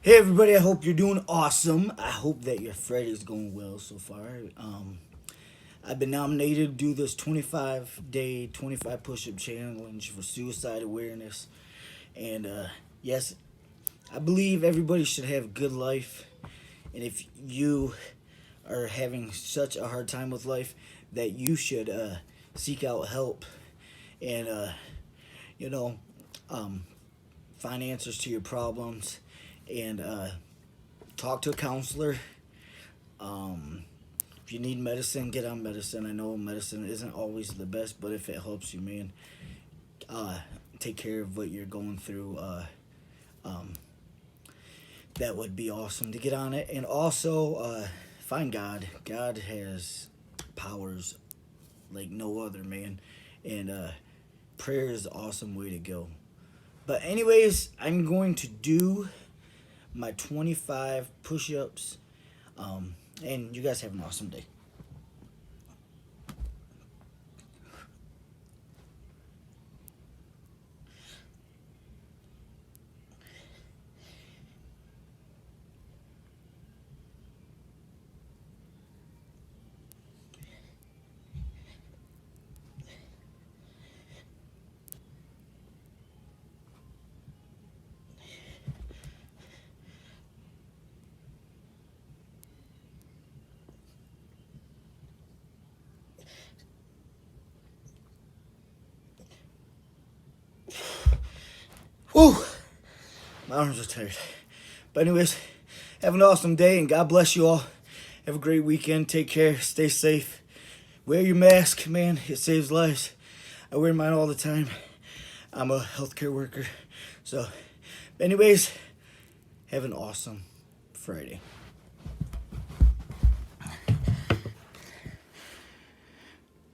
Hey everybody, I hope you're doing awesome. I hope that your Friday's going well so far. I've been nominated to do this 25-day, 25 push-up challenge for suicide awareness. And yes, I believe everybody should have a good life. And if you are having such a hard time with life, that you should seek out help and, you know, um, find answers to your problems and talk to a counselor. If you need medicine, get on medicine. I know medicine isn't always the best, but if it helps you, man, uh, take care of what you're going through. Um, that would be awesome to get on it. And also, find God. God has powers like no other, man. And prayer is an awesome way to go. But anyways, I'm going to do my 25 push-ups. And you guys have an awesome day. Whew, my arms are tired. But anyways, have an awesome day and God bless you all. Have a great weekend. Take care. Stay safe. Wear your mask, man. It saves lives. I wear mine all the time. I'm a healthcare worker. So, anyways, have an awesome Friday.